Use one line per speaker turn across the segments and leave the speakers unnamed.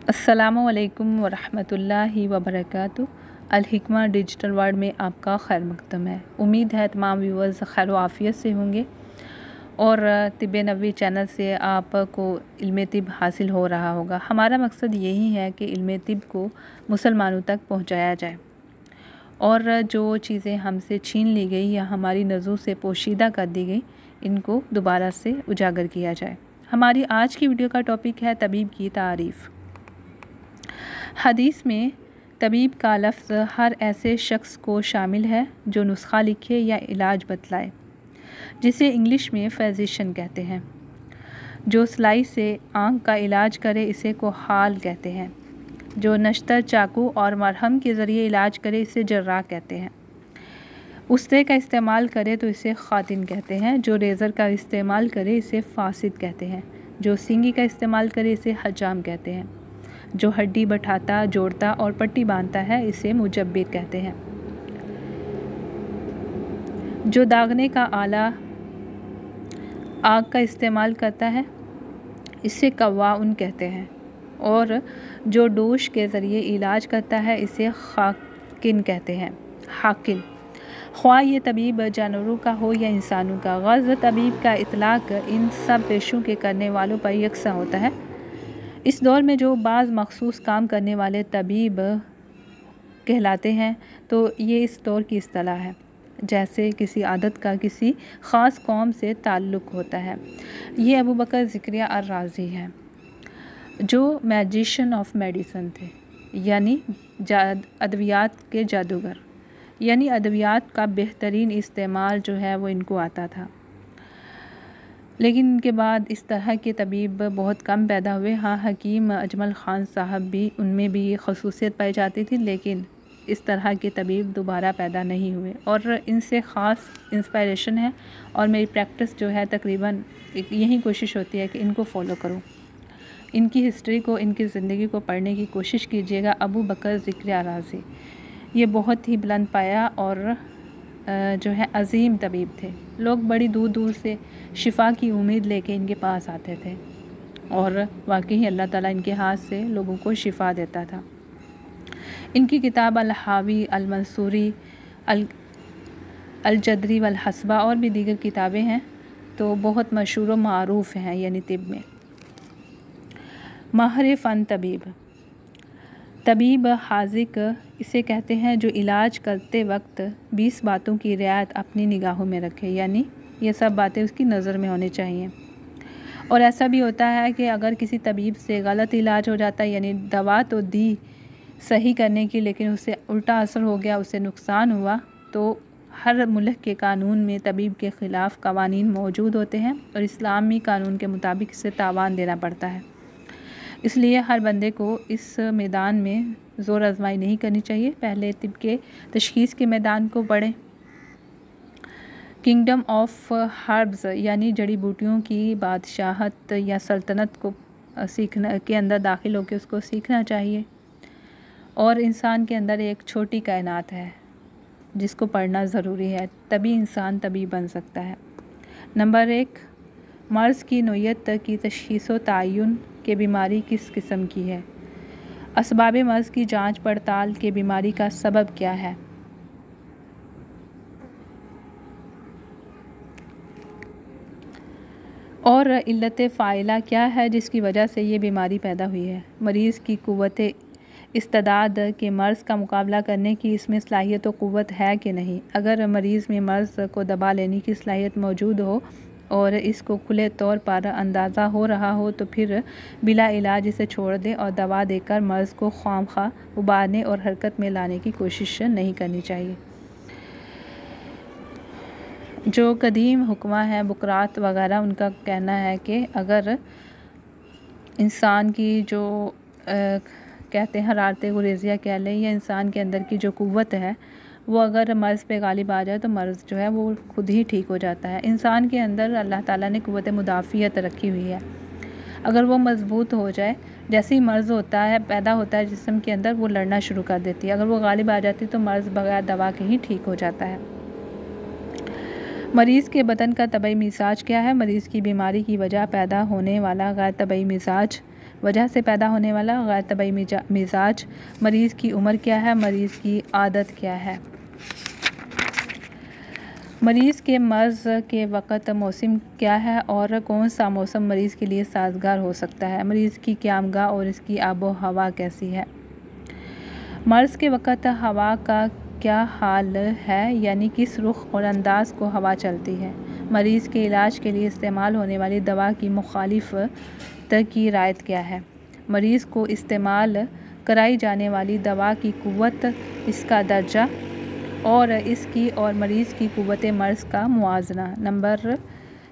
अस्सलामुअलैकुम वरहमतुल्लाहि वबरकातुहू। अल हिकमा digital world में आपका खैर मकदम है। उम्मीद है तमाम व्यूअर्स खैर आफ़ियत से होंगे और तिब्बे नबवी चैनल से आपको इल्म तिब हासिल हो रहा होगा। हमारा मकसद यही है कि इल्म तिब को मुसलमानों तक पहुंचाया जाए और जो चीज़ें हमसे छीन ली गई या हमारी नज़रों से पोशीदा कर दी गई, इनको दोबारा से उजागर किया जाए। हमारी आज की वीडियो का टॉपिक है तबीब की तारीफ़। हदीस में तबीब का लफ्ज़ हर ऐसे शख्स को शामिल है जो नुस्खा लिखे या इलाज बतलाए, जिसे इंग्लिश में फिजिशियन कहते हैं। जो सिलाई से आँख का इलाज करे इसे कोहाल कहते हैं। जो नश्तर, चाकू और मरहम के ज़रिए इलाज करे इसे जर्राह कहते हैं। उस्ते का इस्तेमाल करे तो इसे खातिन कहते हैं। जो रेज़र का इस्तेमाल करे इसे फासिद कहते हैं। जो सींगी का इस्तेमाल करे इसे हजाम कहते हैं। जो हड्डी बैठाता, जोड़ता और पट्टी बांधता है इसे मुजब्बिर कहते हैं। जो दागने का आला आग का इस्तेमाल करता है इसे कव्वाउन कहते हैं। और जो डोश के ज़रिए इलाज करता है इसे हाकिन कहते हैं। हाकिन ख्वाह ये तबीब जानवरों का हो या इंसानों का, ग़र्ज़ तबीब का इतलाक़ इन सब पेशों के करने वालों पर यकसा होता है। इस दौर में जो बाज़ मखसूस काम करने वाले तबीब कहलाते हैं तो ये इस दौर की इस्तिलाह है। जैसे किसी आदत का किसी ख़ास कौम से ताल्लुक़ होता है। ये अबू बकर ज़िक्रिया अर-राज़ी हैं जो मैजिशियन ऑफ मेडिसन थे, यानी अद्वियात के जादूगर, यानी अद्वियात का बेहतरीन इस्तेमाल जो है वो इनको आता था। लेकिन इनके बाद इस तरह के तबीब बहुत कम पैदा हुए। हाँ, हकीम अजमल ख़ान साहब भी, उनमें भी ये खसूसियत पाई जाती थी, लेकिन इस तरह के तबीब दोबारा पैदा नहीं हुए और इनसे ख़ास इंस्पायरेशन है और मेरी प्रैक्टिस जो है तकरीबन यही कोशिश होती है कि इनको फॉलो करूँ। इनकी हिस्ट्री को, इनकी ज़िंदगी को पढ़ने की कोशिश कीजिएगा। अबू बकर ज़िक्रिया राज़ी ये बहुत ही बुलंद पाया और जो है अज़ीम तबीब थे। लोग बड़ी दूर दूर से शिफा की उम्मीद लेके इनके पास आते थे और वाकई अल्लाह ताला इनके हाथ से लोगों को शिफा देता था। इनकी किताब अल-हावी, अल-मंसूरी, अल-जदरी वल हस्बा और भी दीगर किताबें हैं तो बहुत मशहूर व मारूफ़ हैं। यानी तिब में माहिर फ़न तबीब, तबीब हाज़िक इसे कहते हैं जो इलाज करते वक्त 20 बातों की रियायत अपनी निगाहों में रखे, यानी ये सब बातें उसकी नज़र में होनी चाहिए। और ऐसा भी होता है कि अगर किसी तबीब से गलत इलाज हो जाता है, यानी दवा तो दी सही करने की लेकिन उससे उल्टा असर हो गया, उससे नुकसान हुआ, तो हर मुल्क के कानून में तबीब के ख़िलाफ़ कवानीन मौजूद होते हैं और इस्लामी कानून के मुताबिक इसे तावान देना पड़ता है। इसलिए हर बंदे को इस मैदान में ज़ोर आजमाई नहीं करनी चाहिए। पहले तिब के तशख़ीस के मैदान को पढ़ें। किंगडम ऑफ हर्ब्स यानी जड़ी बूटियों की बादशाहत या सल्तनत को सीखना के अंदर दाखिल होकर उसको सीखना चाहिए। और इंसान के अंदर एक छोटी कायनात है जिसको पढ़ना ज़रूरी है, तभी इंसान तभी बन सकता है। नंबर 1, मर्ज़ की नोयत की तशख़ीस व तयन के बीमारी किस किस्म की है। असबाब मर्ज़ की जांच पड़ताल के बीमारी का सबब क्या है। और इल्लत फ़ाइला क्या है जिसकी वजह से ये बीमारी पैदा हुई है। मरीज़ की क़ुव्वत इस्तिदाद के मर्ज़ का मुकाबला करने की इसमें सलाहियत व क़ुव्वत है कि नहीं। अगर मरीज़ में मर्ज़ को दबा लेने की सलाहियत मौजूद हो और इसको खुले तौर पर अंदाज़ा हो रहा हो तो फिर बिला इलाज इसे छोड़ दें और दवा देकर मर्ज़ को ख्वामखा उबारने और हरकत में लाने की कोशिश नहीं करनी चाहिए। जो कदीम हुक्मा है, बुकरात वगैरह, उनका कहना है कि अगर इंसान की जो कहते हैं हरारत गुरेज़िया कह लें, या इंसान के अंदर की जो क़ुव्वत है वो अगर मर्ज़ पे गालिब आ जाए तो मर्ज़ जो है वो खुद ही ठीक हो जाता है। इंसान के अंदर अल्लाह ताला ने क़ुव्वत मुदाफ़ियत रखी हुई है। अगर वो मज़बूत हो जाए, जैसे ही मर्ज़ होता है पैदा होता है जिस्म के अंदर, वो लड़ना शुरू कर देती है। अगर वो गालिब आ जाती तो मर्ज़ बगैर दवा के ही ठीक हो जाता है। मरीज़ के बदन का तबई मिजाज क्या है। मरीज़ की बीमारी की वजह पैदा होने वाला गैर तबई मिजाज वजह से पैदा होने वाला गैर तबई मिजाज, मरीज़ की उम्र क्या है, मरीज़ की आदत क्या है, मरीज़ के मर्ज़ के वक़्त मौसम क्या है और कौन सा मौसम मरीज़ के लिए साजगार हो सकता है, मरीज़ की क़यामगाह और इसकी आबो हवा कैसी है, मर्ज़ के वक़्त हवा का क्या हाल है, यानी किस रुख और अंदाज़ को हवा चलती है, मरीज़ के इलाज के लिए इस्तेमाल होने वाली दवा की मुखालिफत की रायत क्या है, मरीज़ को इस्तेमाल कराई जाने वाली दवा की कुव्वत, इसका दर्जा और इसकी और मरीज़ की कुव्वत मर्ज़ का मुआजना। नंबर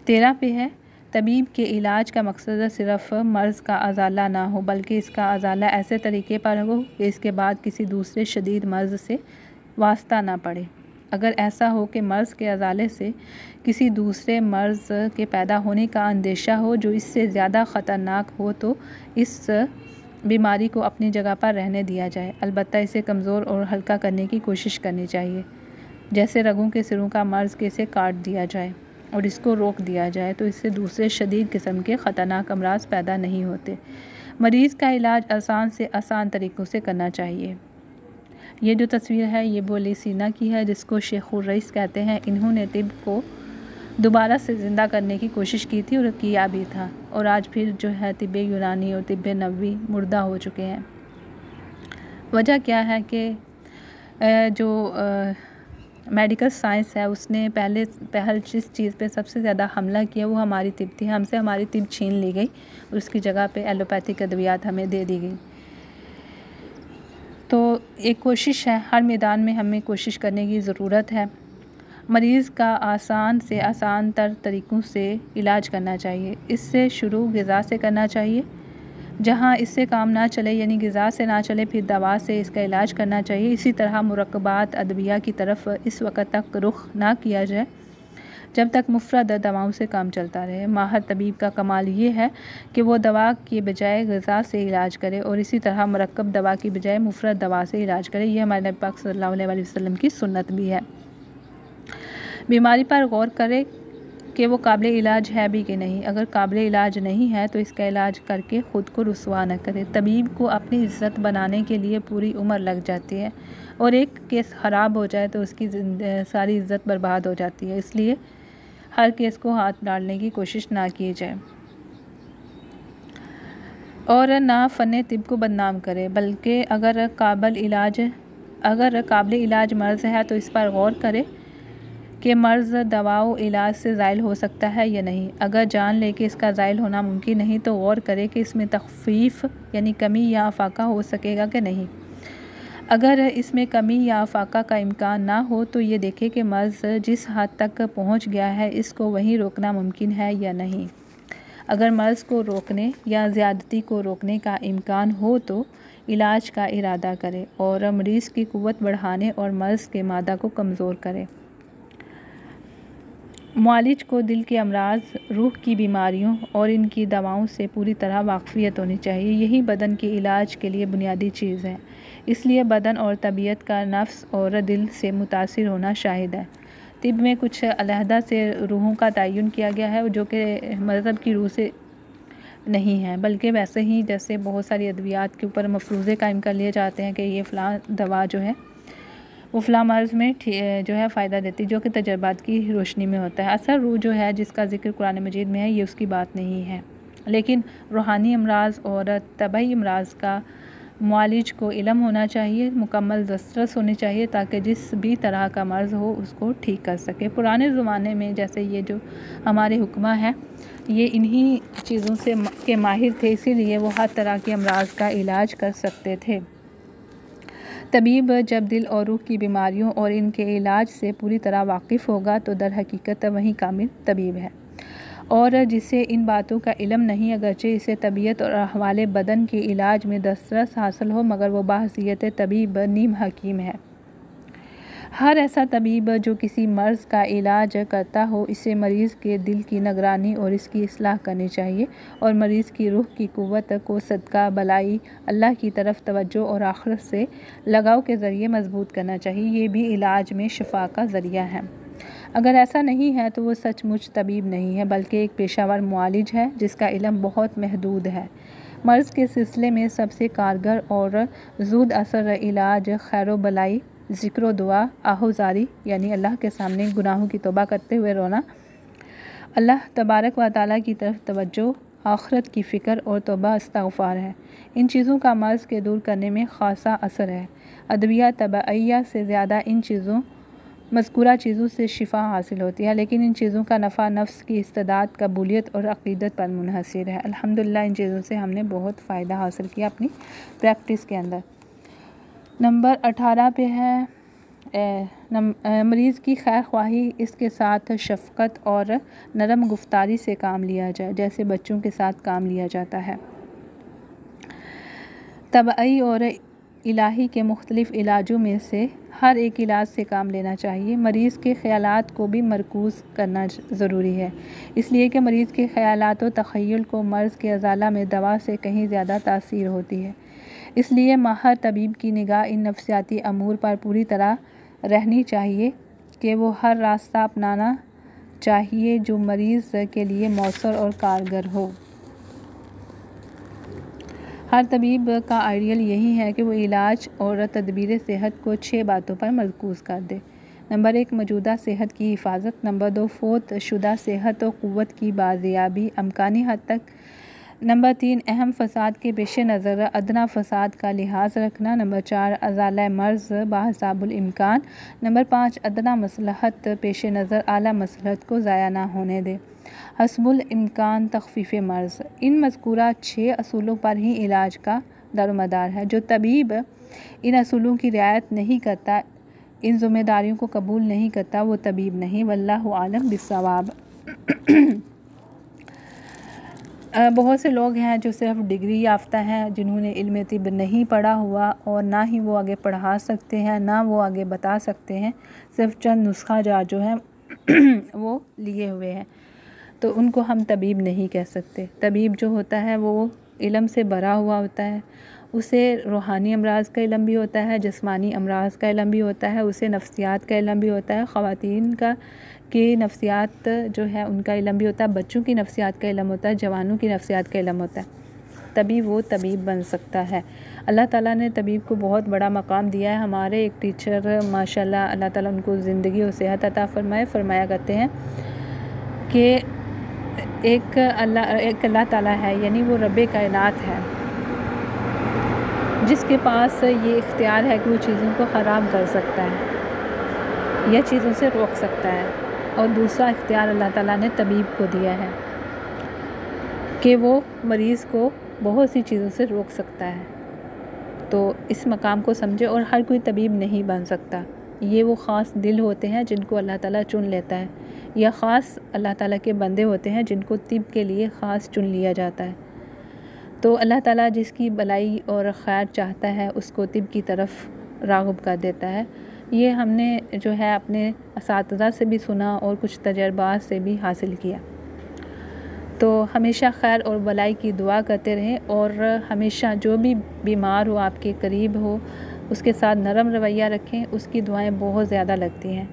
13 पे है, तबीब के इलाज का मकसद सिर्फ़ मर्ज़ का अज़ाला ना हो बल्कि इसका अज़ाला ऐसे तरीके पर हो कि इसके बाद किसी दूसरे शदीद मर्ज़ से वास्ता ना पड़े। अगर ऐसा हो कि मर्ज़ के अज़ाले से किसी दूसरे मर्ज़ के पैदा होने का अंदेशा हो जो इससे ज़्यादा ख़तरनाक हो तो इस बीमारी को अपनी जगह पर रहने दिया जाए, अलबत्ता इसे कमज़ोर और हल्का करने की कोशिश करनी चाहिए। जैसे रगों के सिरों का मर्ज़ के इसे काट दिया जाए और इसको रोक दिया जाए तो इससे दूसरे शदीद किस्म के ख़तरनाक अमराज पैदा नहीं होते। मरीज़ का इलाज आसान से आसान तरीक़ों से करना चाहिए। ये जो तस्वीर है ये बोली सीना की है जिसको शेखुर रईस कहते हैं। इन्होंने तिब को दोबारा से ज़िंदा करने की कोशिश की थी और किया भी था, और आज फिर जो है तिब यूनानी और तिब नबवी मुर्दा हो चुके हैं। वजह क्या है कि जो मेडिकल साइंस है उसने पहल जिस चीज़ पे सबसे ज़्यादा हमला किया वो हमारी तिब थी। हमसे हमारी तिब छीन ली गई और उसकी जगह पे एलोपैथिक अद्वियात हमें दे दी गई। तो एक कोशिश है, हर मैदान में हमें कोशिश करने की ज़रूरत है। मरीज़ का आसान से आसान तर तरीक़ों से इलाज करना चाहिए। इससे शुरू ग़िज़ा से करना चाहिए। जहाँ इससे काम ना चले यानी ग़िज़ा से ना चले फिर दवा से इसका इलाज करना चाहिए। इसी तरह मुरक्कबात अदविया की तरफ इस वक्त तक रुख ना किया जाए जब तक मुफ़रद दवाओं से काम चलता रहे। माहिर तबीब का कमाल ये है कि वो दवा के बजाय ग़िज़ा से इलाज करे और इसी तरह मुरक्कब दवा की बजाय मुफ़रद दवा से इलाज करे। यह हमारे नबी पाक सल्लल्लाहु अलैहि वसल्लम की सुन्नत भी है। बीमारी पर गौर करें कि वो काबिल इलाज है भी कि नहीं। अगर काबिल इलाज नहीं है तो इसका इलाज करके ख़ुद को रुसवा न करे। तबीब को अपनी इज़्ज़त बनाने के लिए पूरी उम्र लग जाती है और एक केस ख़राब हो जाए तो उसकी सारी इज़्ज़त बर्बाद हो जाती है। इसलिए हर केस को हाथ डालने की कोशिश ना की जाए और ना फ़न तिब को बदनाम करे, बल्कि अगर काबिल इलाज मर्ज़ है तो इस पर गौर करे कि मर्ज़ दवाओं इलाज से ज़ाइल हो सकता है या नहीं। अगर जान ले कि इसका ज़ाइल होना मुमकिन नहीं तो गौर करे कि इसमें तख़फ़ीफ़ यानी कमी या अफ़ाक़ा हो सकेगा कि नहीं। अगर इसमें कमी या अफ़ाक़ा का इम्कान ना हो तो ये देखे कि मर्ज़ जिस हद तक पहुँच गया है इसको वहीं रोकना मुमकिन है या नहीं। अगर मर्ज़ को रोकने या ज़्यादती को रोकने का इम्कान हो तो इलाज का इरादा करे और मरीज़ की क़ुव्वत बढ़ाने और मर्ज़ के मादा को कमज़ोर करे। मुआलिज को दिल के अमराज, रूह की बीमारियों और इनकी दवाओं से पूरी तरह वाक़फ़ियत होनी चाहिए। यही बदन के इलाज के लिए बुनियादी चीज़ है। इसलिए बदन और तबीयत का नफ्स और दिल से मुतासिर होना शाहिद है। तिब में कुछ अलहदा से रूहों का तयन किया गया है जो कि मज़हब की रूह से नहीं है, बल्कि वैसे ही जैसे बहुत सारी अद्वियात के ऊपर मफरूज़े कायम कर लिए जाते हैं कि ये फ़लाँ दवा जो है वो फ़लाँ मर्ज़ में जो है फ़ायदा देती, जो कि तजर्बात की रोशनी में होता है। असल रूह जो है जिसका ज़िक्र कुरान मजीद में है ये उसकी बात नहीं है, लेकिन रूहानी अमराज़ और तबई अमराज़ का मुआलिज को इल्म होना चाहिए, मुकम्मल दस्तरस होनी चाहिए ताकि जिस भी तरह का मर्ज़ हो उसको ठीक कर सके। पुराने ज़माने में जैसे ये जो हमारे हुक्मा है ये इन्हीं चीज़ों से के माहिर थे, इसीलिए वो हर तरह के अमराज़ का इलाज कर सकते थे। तबीब जब दिल और रूह की बीमारियों और इनके इलाज से पूरी तरह वाकिफ़ होगा तो दर हकीकत वही कामिल तबीब है, और जिसे इन बातों का इल्म नहीं अगरचे इसे तबीयत और अहवाले बदन के इलाज में दस्तरस हासिल हो मगर वो बाहसियत तबीब नीम हकीम है। हर ऐसा तबीब जो किसी मर्ज़ का इलाज करता हो इसे मरीज़ के दिल की निगरानी और इसकी इस्लाह करनी चाहिए और मरीज़ की रूह की क़ुव्वत को सदका भलाई अल्लाह की तरफ तवज्जो और आखिरत से लगाव के ज़रिए मजबूत करना चाहिए। ये भी इलाज में शिफा का ज़रिया है। अगर ऐसा नहीं है तो वो सचमुच तबीब नहीं है बल्कि एक पेशावर मुआलिज है जिसका इल्म बहुत महदूद है। मर्ज़ के सिलसिले में सबसे कारगर और ज़ूद असर इलाज खैर बलाई, ज़िक्र दुआ, आहुजारी यानी अल्लाह के सामने गुनाहों की तौबा करते हुए रोना, अल्लाह तबारक व तआला की तरफ तवज्जो, आखिरत की फ़िक्र और तौबा इस्तग़फ़ार है। इन चीज़ों का मर्ज़ के दूर करने में ख़ासा असर है। अदविया तबइया से ज़्यादा इन चीज़ों मज़कूरा चीज़ों से शिफा हासिल होती है, लेकिन इन चीज़ों का नफ़ा नफ्स की इस्तिदाद, कबूलियत और अक़ीदत पर मुनहसर है। अल्हम्दुलिल्लाह इन चीज़ों से हमने बहुत फ़ायदा हासिल किया अपनी प्रैक्टिस के अंदर। नंबर 18 पे है मरीज़ की खैर ख्वाही, इसके साथ शफ़क़त और नरम गुफ्तारी से काम लिया जाए, जैसे बच्चों के साथ काम लिया जाता है। तबई और इलाही के मुख्तलिफ़ इलाजों में से हर एक इलाज से काम लेना चाहिए। मरीज़ के ख़यालात को भी मरकूज़ करना ज़रूरी है, इसलिए कि मरीज़ के ख़यालात और तख़य्युल को मर्ज़ के अज़ाला में दवा से कहीं ज़्यादा तासीर होती है। इसलिए माहिर तबीब की निगाह इन नफ्सियाती अमूर पर पूरी तरह रहनी चाहिए कि वो हर रास्ता अपनाना चाहिए जो मरीज़ के लिए मौसर और कारगर हो। हर तबीब का आइडियल यही है कि वो इलाज और तदबीर सेहत को 6 बातों पर मरकूज़ कर दे। नंबर 1 मौजूदा सेहत की हिफाजत, नंबर 2 फोत शुदा सेहत और क़ुव्वत की बाज़ियाबी अमकानी हद तक, नंबर 3 अहम फ़साद के पेश नज़र अदना फ़साद का लिहाज रखना, नंबर 4 अज़ाला मर्ज़ बाहिसाबुल इम्कान, नंबर 5 अदना मसलहत पेश नज़र आला मसलहत को ज़ाया ना होने दे, हस्बुल इम्कान तख़फ़ीफ़ मर्ज़। इन मज़कूरा 6 असूलों पर ही इलाज का दारोमदार है। जो तबीब इन असूलों की रियायत नहीं करता, इन ज़िम्मेदारियों को कबूल नहीं करता, वो तबीब नहीं। वल्लाहु आलम बिस्सवाब। बहुत से लोग हैं जो सिर्फ डिग्री याफ्ता हैं, जिन्होंने इल्म तिब नहीं पढ़ा हुआ और ना ही वो आगे पढ़ा सकते हैं, ना वो आगे बता सकते हैं, सिर्फ चंद नुस्खा जार जो हैं वो लिए हुए हैं, तो उनको हम तबीब नहीं कह सकते। तबीब जो होता है वो इल्म से भरा हुआ होता है, उसे रूहानी अमराज़ का इल्म भी होता है, जिस्मानी अमराज़ का इल्म भी होता है, उसे नफ्सियात का इल्म भी होता है, ख़वातीन का कि नफ्सियात जो है उनका इल्म भी होता है, बच्चों की नफ्सियात का इल्म होता है, जवानों की नफ्सियात का इल्म होता है, तभी वो तबीब बन सकता है। अल्लाह ताला ने तबीब को बहुत बड़ा मकाम दिया है। हमारे एक टीचर माशाल्लाह अल्लाह ताला उनको ज़िंदगी और सेहत अता फरमाया करते हैं कि एक अल्लाह ताला है, यानी वो रब्बे कायनात है, जिसके पास ये इख्तियार है कि वो चीज़ों को ख़राब कर सकता है या चीज़ों से रोक सकता है। और दूसरा इख्तियार अल्लाह ताला ने तबीब को दिया है कि वो मरीज़ को बहुत सी चीज़ों से रोक सकता है। तो इस मकाम को समझे। और हर कोई तबीब नहीं बन सकता, ये वो ख़ास दिल होते हैं जिनको अल्लाह ताला चुन लेता है, या ख़ास अल्लाह ताला के बंदे होते हैं जिनको तिब के लिए ख़ास चुन लिया जाता है। तो अल्लाह ताला जिसकी भलाई और खैर चाहता है उसको तिब की तरफ राग़िब कर देता है। ये हमने जो है अपने असातिज़ा से भी सुना और कुछ तजर्बात से भी हासिल किया। तो हमेशा खैर और भलाई की दुआ करते रहें, और हमेशा जो भी बीमार हो, आपके करीब हो, उसके साथ नरम रवैया रखें। उसकी दुआएं बहुत ज़्यादा लगती हैं,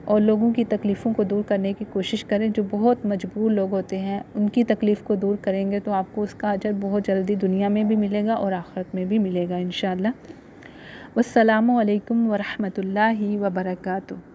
और लोगों की तकलीफ़ों को दूर करने की कोशिश करें। जो बहुत मजबूर लोग होते हैं उनकी तकलीफ़ को दूर करेंगे तो आपको उसका अजर बहुत जल्दी दुनिया में भी मिलेगा और आखिरत में भी मिलेगा इंशाअल्लाह। वस्सलामु अलैकुम वरहमतुल्लाहि वबरकातुहू।